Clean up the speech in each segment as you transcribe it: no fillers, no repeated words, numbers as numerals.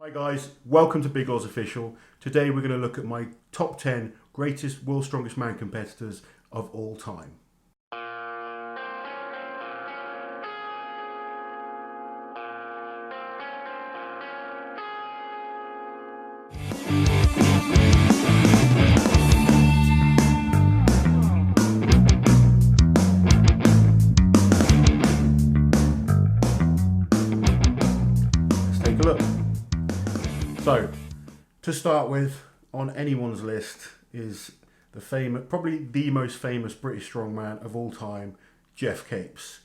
Hi guys, welcome to Big Loz Official. Today we're going to look at my top 10 greatest World's Strongest Man competitors of all time. Let's take a look. So, to start with, on anyone's list is the famous, probably the most famous British strongman of all time, Geoff Capes.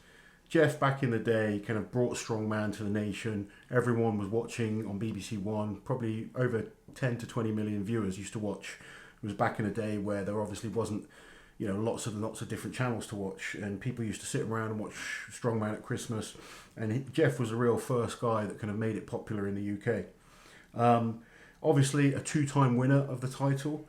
Geoff, back in the day, kind of brought strongman to the nation. Everyone was watching on BBC One. Probably over 10 to 20 million viewers used to watch. It was back in a day where there obviously wasn't, lots of different channels to watch, and people used to sit around and watch strongman at Christmas. And Geoff was the real first guy that kind of made it popular in the UK. Obviously a two-time winner of the title.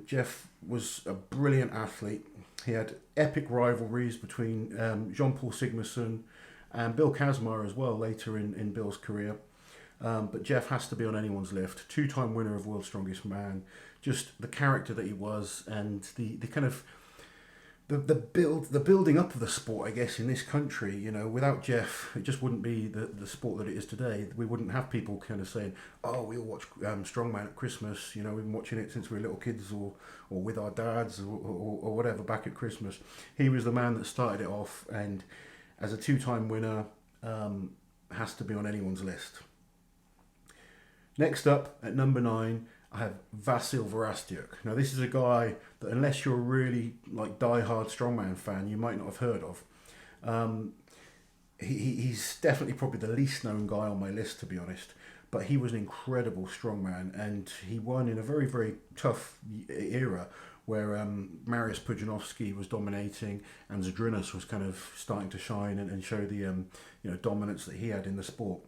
Geoff was a brilliant athlete. He had epic rivalries between Jean-Paul Sigmason and Bill Kazmaier as well later in Bill's career. But Geoff has to be on anyone's list. Two-time winner of World's Strongest Man. Just the character that he was, and the kind of the building up of the sport, I guess, in this country. Without Geoff, it just wouldn't be the sport that it is today. We wouldn't have people kind of saying, "Oh, we'll watch strongman at Christmas." We've been watching it since we were little kids, or with our dads, or whatever, back at Christmas. He was the man that started it off, and as a two-time winner, has to be on anyone's list. Next up, at number 9, I have Vasil Petrovski. Now, this is a guy that, unless you're a really die-hard strongman fan, you might not have heard of. He's definitely probably the least known guy on my list, to be honest. But he was an incredible strongman, and he won in a very, very tough era where Marius Pudzianowski was dominating, and Zdrunas was kind of starting to shine and show the dominance that he had in the sport.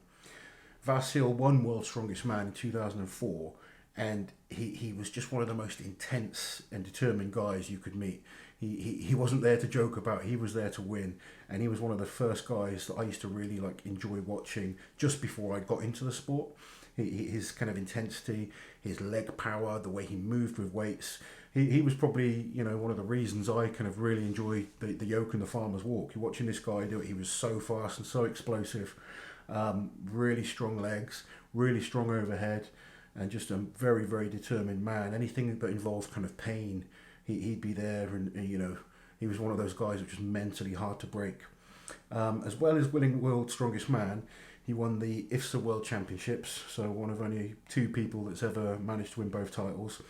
Vasil won World's Strongest Man in 2004. And he was just one of the most intense and determined guys you could meet. He wasn't there to joke about, he was there to win. And he was one of the first guys that I used to really enjoy watching just before I got into the sport. His kind of intensity, his leg power, the way he moved with weights. He was probably, one of the reasons I kind of really enjoy the yoke and the farmer's walk. You're watching this guy do it, he was so fast and so explosive. Really strong legs, really strong overhead. And just a very, very determined man. Anything that involved kind of pain, he'd be there. And he was one of those guys which was mentally hard to break. As well as winning World's Strongest Man, he won the IFSA World Championships. So one of only 2 people that's ever managed to win both titles.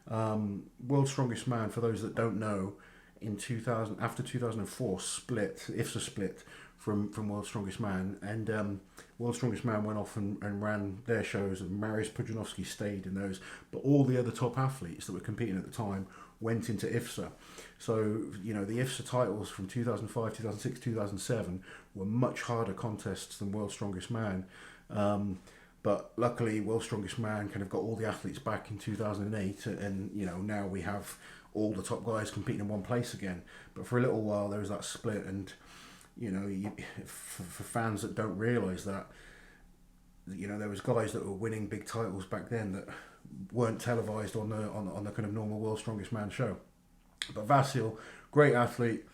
World's Strongest Man, for those that don't know, in 2000, after 2004, IFSA split from World's Strongest Man, and World's Strongest Man went off and ran their shows, and Marius Pudzianowski stayed in those, but all the other top athletes that were competing at the time went into IFSA. So the IFSA titles from 2005, 2006, 2007 were much harder contests than World's Strongest Man, but luckily World's Strongest Man kind of got all the athletes back in 2008, and now we have all the top guys competing in one place again. But for a little while there was that split, and for fans that don't realise that, there was guys that were winning big titles back then that weren't televised on the kind of normal World's Strongest Man show. But Vasil, great athlete,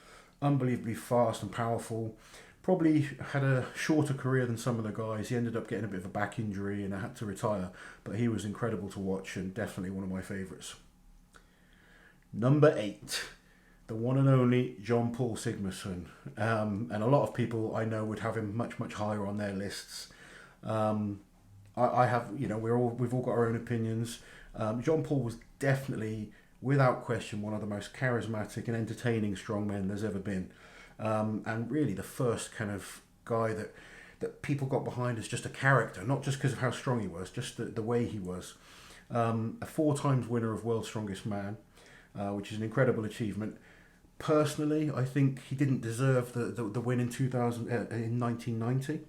unbelievably fast and powerful. Probably had a shorter career than some of the guys. He ended up getting a bit of a back injury and had to retire. But he was incredible to watch, and definitely one of my favourites. Number 8. The one and only Jean-Paul Sigmason, and a lot of people I know would have him much, much higher on their lists. I have, we've all got our own opinions. Jean-Paul was definitely, without question, one of the most charismatic and entertaining strongmen there's ever been, and really the first kind of guy that people got behind as just a character, not just because of how strong he was, just the way he was. A 4 times winner of World's Strongest Man, which is an incredible achievement. Personally, I think he didn't deserve the win in 1990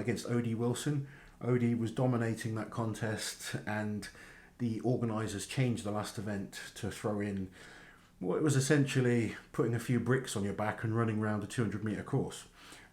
against O.D. Wilson. O.D. was dominating that contest, and the organisers changed the last event to throw in what was essentially putting a few bricks on your back and running around a 200 metre course.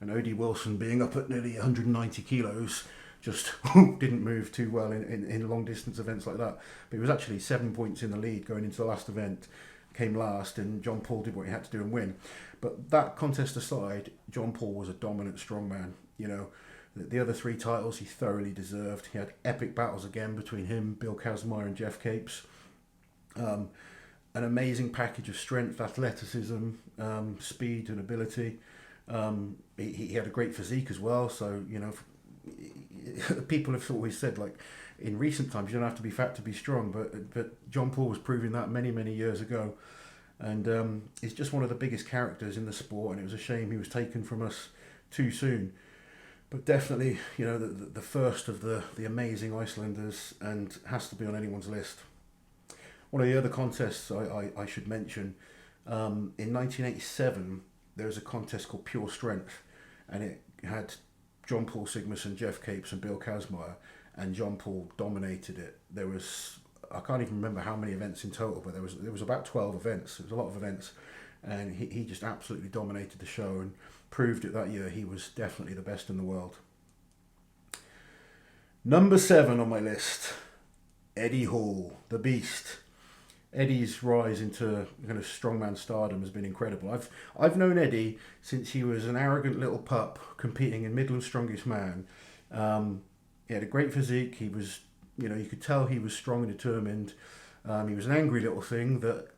And O.D. Wilson, being up at nearly 190 kilos, just didn't move too well in long distance events like that. But he was actually 7 points in the lead going into the last event, came last, and John Paul did what he had to do and win. But that contest aside, John Paul was a dominant strongman. You know, the other 3 titles he thoroughly deserved. He had epic battles again between him, Bill Kazmaier, and Jeff Capes. An amazing package of strength, athleticism, speed, and ability. He had a great physique as well. So, you know, people have always said, like, in recent times, you don't have to be fat to be strong. But John Paul was proving that many years ago. And he's just one of the biggest characters in the sport. And it was a shame he was taken from us too soon. But definitely, you know, the first of the amazing Icelanders, and has to be on anyone's list. One of the other contests I should mention, in 1987, there was a contest called Pure Strength, and it had John Paul Sigmason, Jeff Capes, and Bill Kazmaier, and John Paul dominated it. There was, I can't even remember how many events in total, but there was about 12 events. It was a lot of events, and he just absolutely dominated the show and proved it that year. He was definitely the best in the world. Number 7 on my list, Eddie Hall, the Beast. Eddie's rise into kind of strongman stardom has been incredible. I've known Eddie since he was an arrogant little pup competing in Midland's Strongest Man. He had a great physique. He was, you know, you could tell he was strong and determined. He was an angry little thing that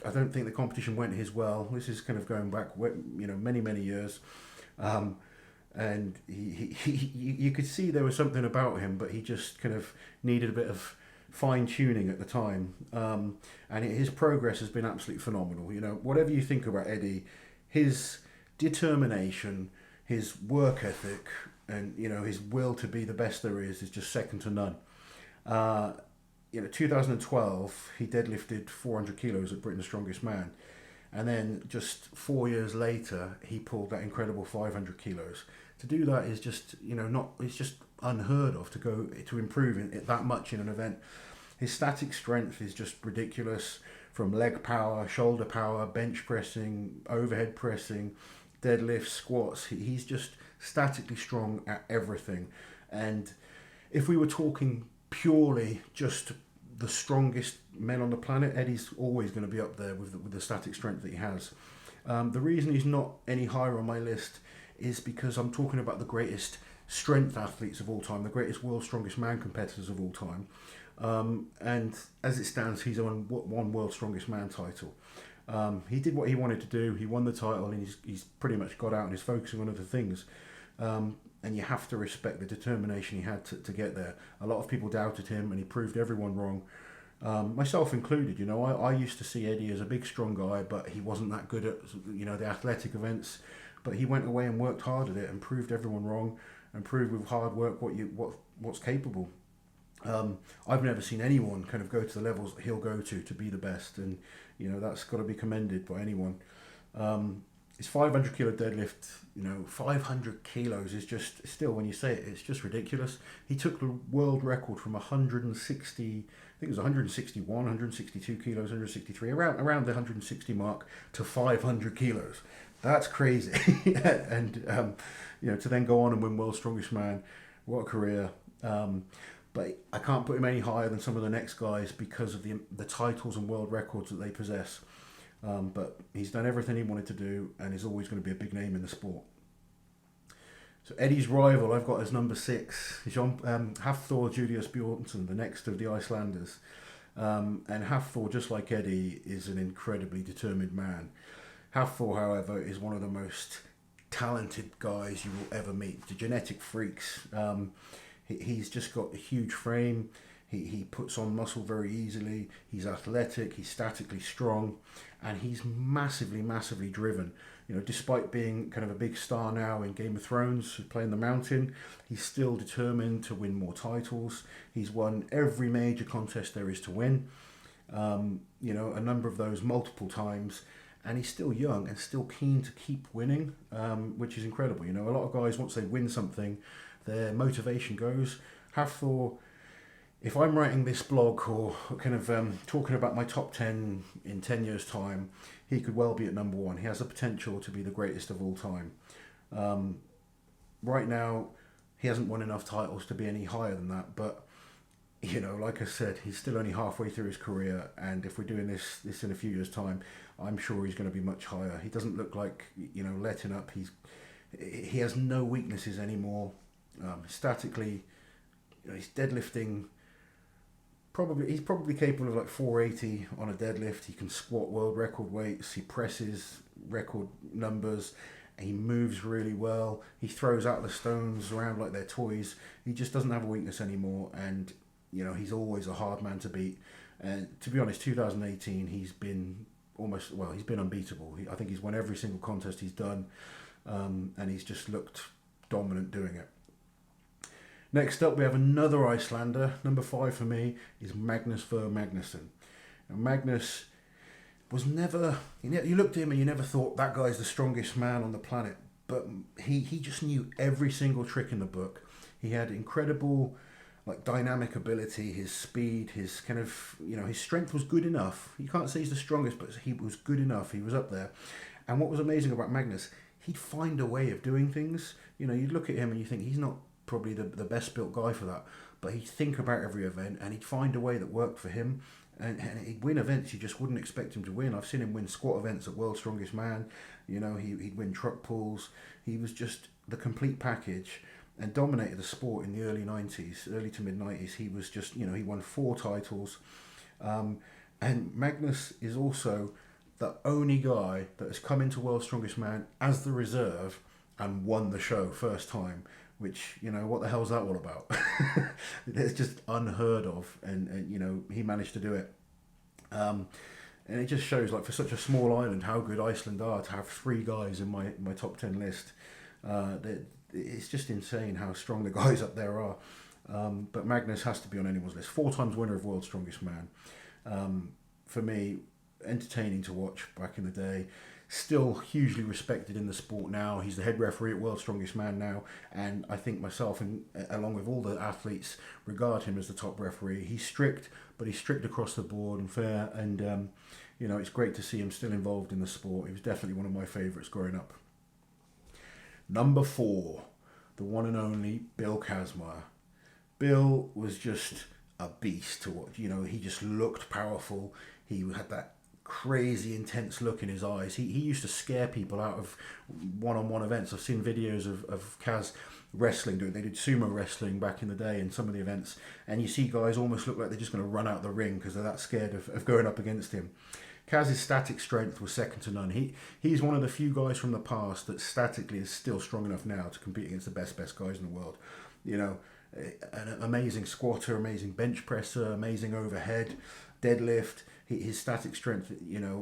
I don't think the competition went his well. This is kind of going back, you know, many years. And you could see there was something about him, but he just kind of needed a bit of fine-tuning at the time, and his progress has been absolutely phenomenal. You know, whatever you think about Eddie, his determination, his work ethic, and, you know, his will to be the best there is just second to none. You know, 2012 he deadlifted 400 kilos at Britain's Strongest Man, and then just 4 years later he pulled that incredible 500 kilos. To do that is just, you know, it's just unheard of to improve it that much in an event. His static strength is just ridiculous, from leg power, shoulder power, bench pressing, overhead pressing, deadlifts, squats. He's just statically strong at everything. And if we were talking purely just the strongest men on the planet, Eddie's always going to be up there with the static strength that he has. The reason he's not any higher on my list is because I'm talking about the greatest strength athletes of all time, the greatest World's Strongest Man competitors of all time. And as it stands, he's on one World's Strongest Man title. He did what he wanted to do. He won the title, and he's pretty much got out and is focusing on other things. And you have to respect the determination he had to get there. A lot of people doubted him, and he proved everyone wrong, myself included. You know, I used to see Eddie as a big, strong guy, but he wasn't that good at, you know, the athletic events. But he went away and worked hard at it and proved everyone wrong, and proved with hard work what's capable. I've never seen anyone kind of go to the levels that he'll go to be the best, and, you know, that's got to be commended by anyone. His 500 kilo deadlift, you know, 500 kilos is just, still, when you say it, it's just ridiculous. He took the world record from 160, I think it was 161, 162 kilos, 163, around the 160 mark, to 500 kilos. That's crazy. And, you know, to then go on and win World's Strongest Man, what a career. But I can't put him any higher than some of the next guys because of the titles and world records that they possess. But he's done everything he wanted to do, and he's always going to be a big name in the sport. So Eddie's rival I've got as number 6 is Hafthor Julius Bjornsson, the next of the Icelanders. And Hafthor, just like Eddie, is an incredibly determined man. Hafthor, however, is one of the most talented guys you will ever meet. The genetic freaks. He's just got a huge frame. He puts on muscle very easily. He's athletic. He's statically strong, and he's massively driven. You know, despite being kind of a big star now in Game of Thrones, playing the Mountain, he's still determined to win more titles. He's won every major contest there is to win. You know, a number of those multiple times, and he's still young and still keen to keep winning, which is incredible. You know, a lot of guys, once they win something, their motivation goes. Hafthor, if I'm writing this blog or kind of talking about my top 10 in 10 years' time, he could well be at number 1. He has the potential to be the greatest of all time. Right now, He hasn't won enough titles to be any higher than that, but like I said, he's still only halfway through his career, and if we're doing this in a few years' time, I'm sure he's going to be much higher. He doesn't look like letting up. He has no weaknesses anymore. Statically, he's deadlifting. He's probably capable of like 480 on a deadlift. He can squat world record weights. He presses record numbers. He moves really well. He throws out the stones around like they're toys. He just doesn't have a weakness anymore, and he's always a hard man to beat. And to be honest, 2018, he's been unbeatable. I think he's won every single contest he's done, and he's just looked dominant doing it. Next up, we have another Icelander. Number 5 for me is Magnus Ver Magnusson. Now, Magnus was never... You looked at him and you never thought that guy's the strongest man on the planet. But he just knew every single trick in the book. He had incredible dynamic ability, his speed, his kind of... his strength was good enough. You can't say he's the strongest, but he was good enough. He was up there. And what was amazing about Magnus, he'd find a way of doing things. You'd look at him and you think he's not probably the best built guy for that, but he'd think about every event and he'd find a way that worked for him, and he'd win events you just wouldn't expect him to win. I've seen him win squat events at World's Strongest Man. He'd win truck pulls. He was just the complete package and dominated the sport in the early to mid 90s. He was just, he won 4 titles, and Magnus is also the only guy that has come into World's Strongest Man as the reserve and won the show first time, which, what the hell's that all about? It's just unheard of, and he managed to do it. And it just shows, for such a small island, how good Iceland are to have 3 guys in my top 10 list. It's just insane how strong the guys up there are. But Magnus has to be on anyone's list. 4 times winner of World's Strongest Man. For me, entertaining to watch back in the day. Still hugely respected in the sport now. He's the head referee at World's Strongest Man now, and I think myself and along with all the athletes regard him as the top referee. He's strict, but he's strict across the board and fair, and it's great to see him still involved in the sport. He was definitely one of my favourites growing up. Number 4, the one and only Bill Kazmaier. Bill was just a beast to watch. He just looked powerful. He had that crazy intense look in his eyes. He used to scare people out of one-on-one events. I've seen videos of Kaz wrestling. They did sumo wrestling back in the day in some of the events, and you see guys almost look like they're just going to run out the ring because they're that scared of going up against him. Kaz's static strength was second to none. He's one of the few guys from the past that statically is still strong enough now to compete against the best guys in the world. An amazing squatter, amazing bench presser, amazing overhead, deadlift. His static strength,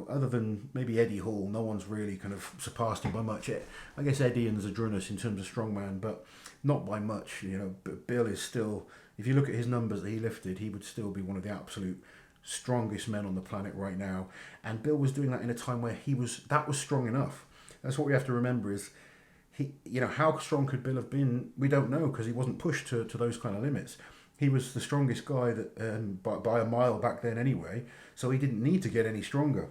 other than maybe Eddie Hall, no one's really kind of surpassed him by much. I guess Eddie and Zadrunas in terms of strongman, but not by much. But Bill is still, if you look at his numbers that he lifted, he would still be one of the absolute strongest men on the planet right now. And Bill was doing that in a time where that was strong enough. That's what we have to remember is, how strong could Bill have been? We don't know, because he wasn't pushed to those kind of limits. He was the strongest guy that by a mile back then anyway, so he didn't need to get any stronger.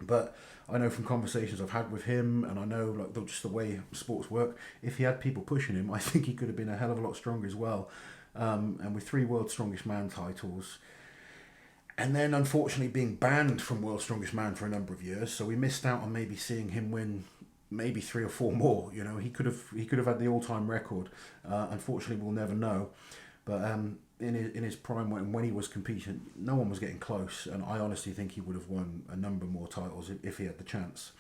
But I know from conversations I've had with him, and I know just the way sports work, if he had people pushing him, I think he could have been a hell of a lot stronger as well. And with 3 World's Strongest Man titles, and then unfortunately being banned from World's Strongest Man for a number of years, so we missed out on maybe seeing him win maybe 3 or 4 more. He could have had the all-time record. Unfortunately, we'll never know. But in his prime, when he was competing, no one was getting close, and I honestly think he would have won a number more titles if he had the chance.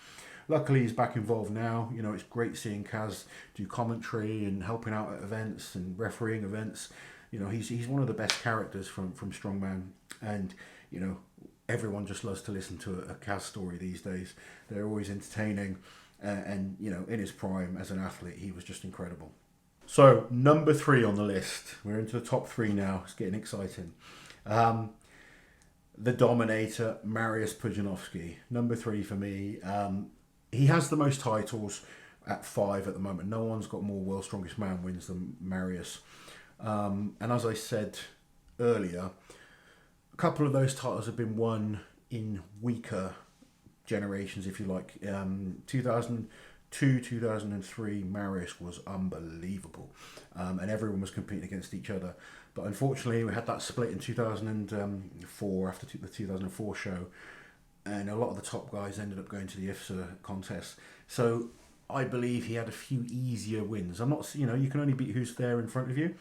Luckily, he's back involved now. It's great seeing Kaz do commentary and helping out at events and refereeing events. He's one of the best characters from Strongman, and everyone just loves to listen to a Kaz story these days. They're always entertaining, and in his prime as an athlete, he was just incredible. So, number 3 on the list. We're into the top 3 now. It's getting exciting. The Dominator, Mariusz Pudzianowski. Number 3 for me. He has the most titles at 5 at the moment. No one's got more World's Strongest Man wins than Mariusz. And as I said earlier, a couple of those titles have been won in weaker generations, if you like. 2002 2003, Marius was unbelievable, and everyone was competing against each other. But unfortunately, we had that split in 2004 after the 2004 show, and a lot of the top guys ended up going to the IFSA contest. So I believe he had a few easier wins. I'm not, you can only beat who's there in front of you,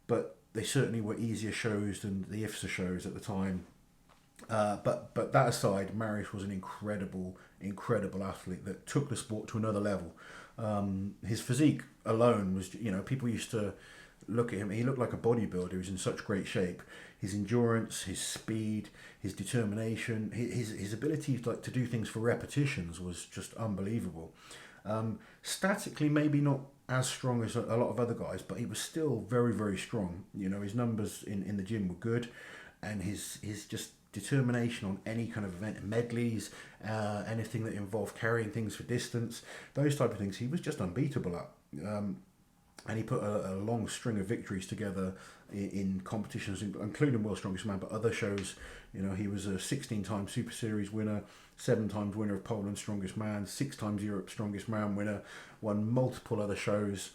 but they certainly were easier shows than the IFSA shows at the time. But that aside, Marius was an incredible athlete that took the sport to another level. His physique alone was, people used to look at him. He looked like a bodybuilder. He was in such great shape. His endurance, his speed, his determination, his ability to do things for repetitions was just unbelievable. Statically, maybe not as strong as a lot of other guys, but he was still very, very strong. His numbers in the gym were good, and his just determination on any kind of event, medleys, anything that involved carrying things for distance, those type of things, he was just unbeatable at. And he put a long string of victories together in competitions, including World's Strongest Man, but other shows. He was a 16-time Super Series winner, 7 times winner of Poland's Strongest Man, 6 times Europe's Strongest Man winner, won multiple other shows,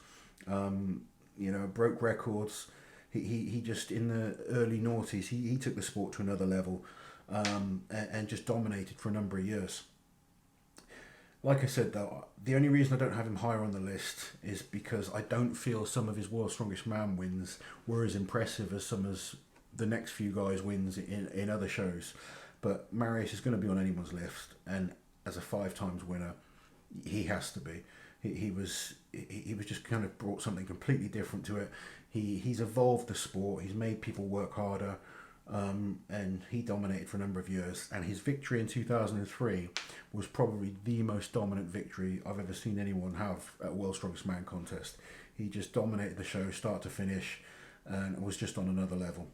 broke records. He just, in the early noughties, he took the sport to another level, and just dominated for a number of years. Like I said, though, the only reason I don't have him higher on the list is because I don't feel some of his World's Strongest Man wins were as impressive as some of the next few guys' wins in other shows. But Marius is going to be on anyone's list, and as a 5 times winner, he has to be. He was just kind of brought something completely different to it. He's evolved the sport. He's made people work harder, and he dominated for a number of years. And his victory in 2003 was probably the most dominant victory I've ever seen anyone have at World's Strongest Man contest. He just dominated the show, start to finish, and was just on another level.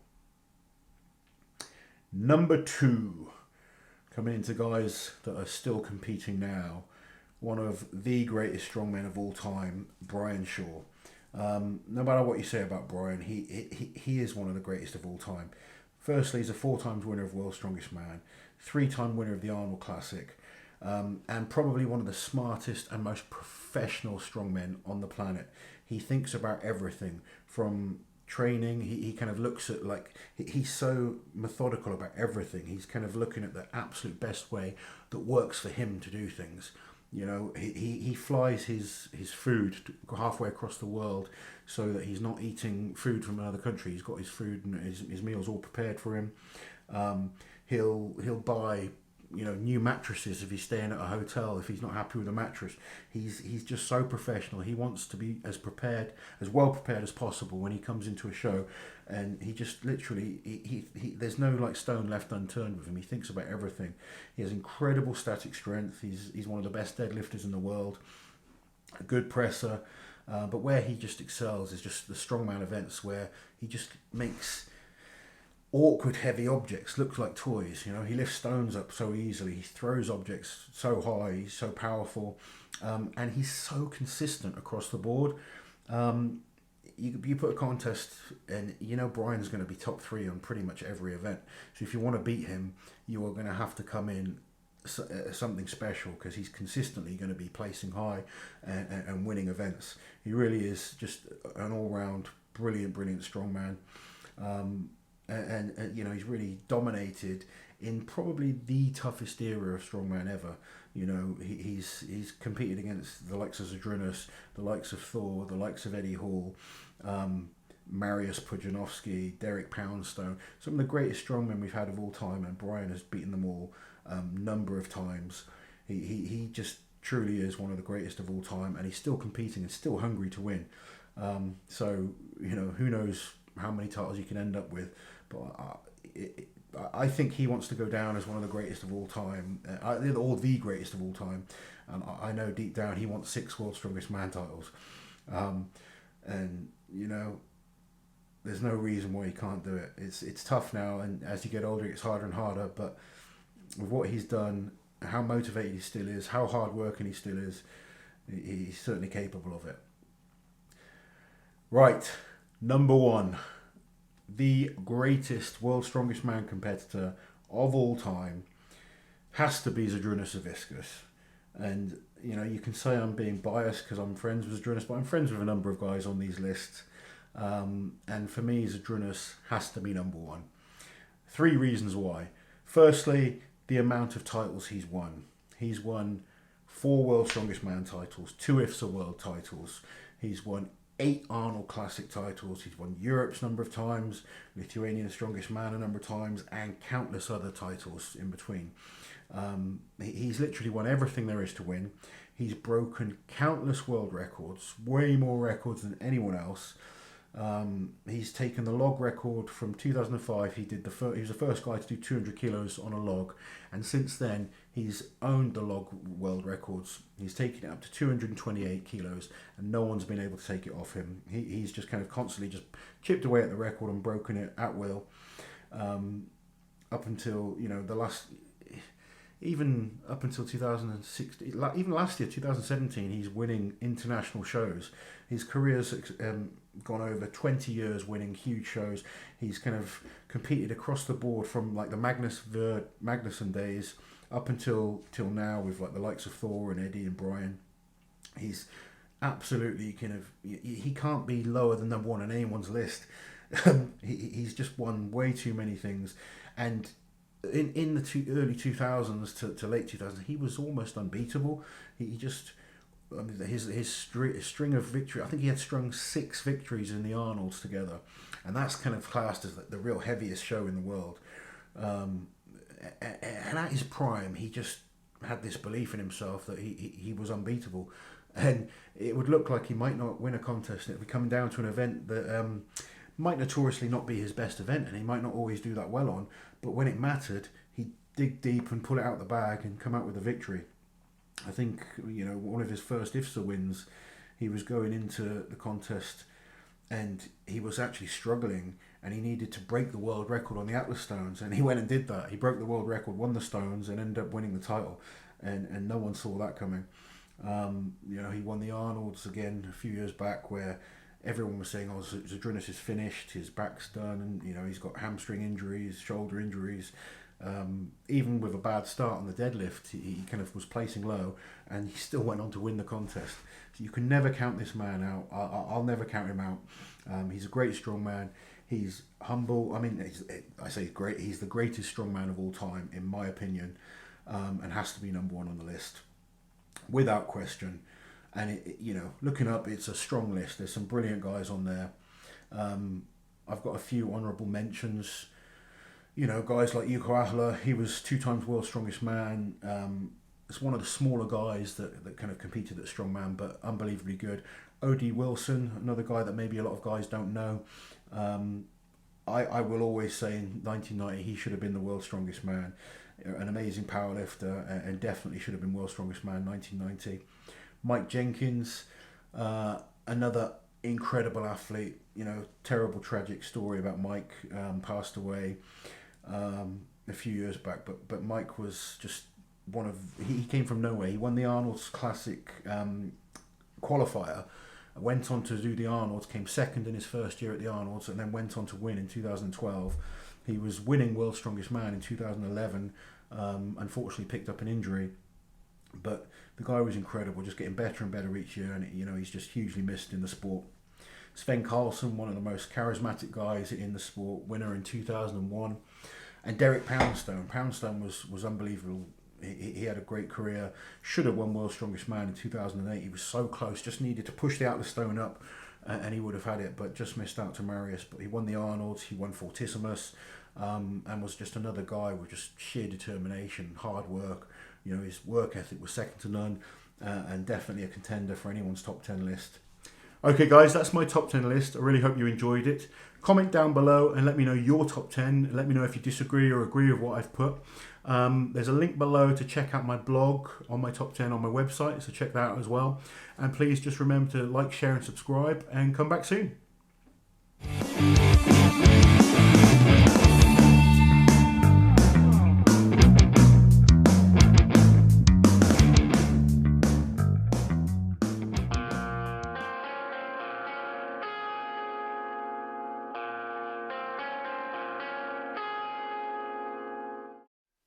Number 2, coming into guys that are still competing now, one of the greatest strongmen of all time, Brian Shaw. No matter what you say about Brian, he is one of the greatest of all time. Firstly, he's a 4 times winner of World's Strongest Man, 3-time winner of the Arnold Classic, and probably one of the smartest and most professional strongmen on the planet. He thinks about everything from training. He kind of looks at, he's so methodical about everything. He's kind of looking at the absolute best way that works for him to do things. He flies his food halfway across the world so that he's not eating food from another country. He's got his food and his meals all prepared for him. He'll buy new mattresses if he's staying at a hotel if he's not happy with a mattress. He's just so professional. He wants to be as well prepared as possible when he comes into a show, and he just literally he there's no stone left unturned with him. He thinks about everything. He has incredible static strength. He's one of the best deadlifters in the world, a good presser, but where he just excels is just the strongman events where he just makes awkward heavy objects look like toys. He lifts stones up so easily, he throws objects so high, he's so powerful, and he's so consistent across the board. You put a contest and Brian's going to be top 3 on pretty much every event, so if you want to beat him, you are going to have to come in something special, because he's consistently going to be placing high and winning events. He really is just an all-round brilliant strongman. And he's really dominated in probably the toughest era of strongman ever. He's competed against the likes of Zadrunas, the likes of Thor, the likes of Eddie Hall, Marius Pudzianowski, Derek Poundstone, some of the greatest strongmen we've had of all time, and Brian has beaten them all number of times. He just truly is one of the greatest of all time, and he's still competing and still hungry to win. So who knows how many titles you can end up with, but I think he wants to go down as one of the greatest of all time, or the greatest of all time, and I know deep down he wants 6 World's Strongest Man titles, and there's no reason why he can't do it. It's tough now, and as you get older it gets harder and harder, but with what he's done, how motivated he still is, how hard working he still is, he's certainly capable of it. Right, number 1, the greatest World's Strongest Man competitor of all time has to be Zadrunas Savickas. And you can say I'm being biased because I'm friends with Zadrunas, but I'm friends with a number of guys on these lists. And for me, Zadrunas has to be number one. 3 reasons why. Firstly, the amount of titles he's won. He's won 4 World's Strongest Man titles, 2 IFSA World titles. He's won 8 Arnold Classic titles. He's won Europe's number of times, Lithuania's Strongest Man a number of times, and countless other titles in between. He's literally won everything there is to win. He's broken countless world records, way more records than anyone else. He's taken the log record from 2005. He was the first guy to do 200 kilos on a log, and since then he's owned the log world records. He's taken it up to 228 kilos, and no one's been able to take it off him. He's just kind of constantly just chipped away at the record and broken it at will, up until the last. Even up until 2016, even last year, 2017, he's winning international shows. His career's gone over 20 years winning huge shows. He's kind of competed across the board from like the Magnusson days up until now with like the likes of Thor and Eddie and Brian. He's absolutely he can't be lower than number one on anyone's list. He's just won way too many things, and in the early 2000s to late 2000s, he was almost unbeatable. He just, his string of victory, I think he had strung 6 victories in the Arnolds together, and that's kind of classed as the real heaviest show in the world. And at his prime, he just had this belief in himself that he was unbeatable, and it would look like he might not win a contest. It would be coming down to an event that might notoriously not be his best event, and he might not always do that well on, but when it mattered, he'd dig deep and pull it out the bag and come out with a victory. I think, one of his first IFSA wins, he was going into the contest and he was actually struggling, and he needed to break the world record on the Atlas stones, and he went and did that. He broke the world record, won the stones, and ended up winning the title, and no one saw that coming. He won the Arnolds again a few years back, where everyone was saying, Zadrunas is finished, his back's done, and he's got hamstring injuries, shoulder injuries. Even with a bad start on the deadlift, he kind of was placing low, and he still went on to win the contest. So you can never count this man out. I'll never count him out. He's a great strongman. He's humble. I mean, I say great. He's the greatest strongman of all time, in my opinion, and has to be number one on the list, without question. And looking up, it's a strong list. There's some brilliant guys on there. I've got a few honourable mentions. Guys like Yuko Ahla. He was 2 times world's strongest man. It's one of the smaller guys that kind of competed at strongman, but unbelievably good. O.D. Wilson, another guy that maybe a lot of guys don't know. I will always say in 1990 he should have been the world's strongest man. An amazing powerlifter, and definitely should have been world's strongest man in 1990. Mike Jenkins, another incredible athlete. Terrible tragic story about Mike. Passed away a few years back, but Mike was just he came from nowhere. He won the Arnold's Classic qualifier, went on to do the Arnold's, came second in his first year at the Arnold's, and then went on to win in 2012. He was winning World's Strongest Man in 2011. Unfortunately picked up an injury, but the guy was incredible, just getting better and better each year, and he's just hugely missed in the sport. Sven Carlson, one of the most charismatic guys in the sport, winner in 2001. And Derek Poundstone. Poundstone was unbelievable. He had a great career. Should have won World's Strongest Man in 2008. He was so close, just needed to push the Atlas stone up, and he would have had it, but just missed out to Marius. But he won the Arnolds, he won Fortissimus, and was just another guy with just sheer determination, hard work. His work ethic was second to none, and definitely a contender for anyone's top 10 list. Okay guys, that's my top 10 list. I really hope you enjoyed it. Comment down below and let me know your top 10. Let me know if you disagree or agree with what I've put. There's a link below to check out my blog on my top 10 on my website, so check that out as well. And please just remember to like, share and subscribe, and come back soon.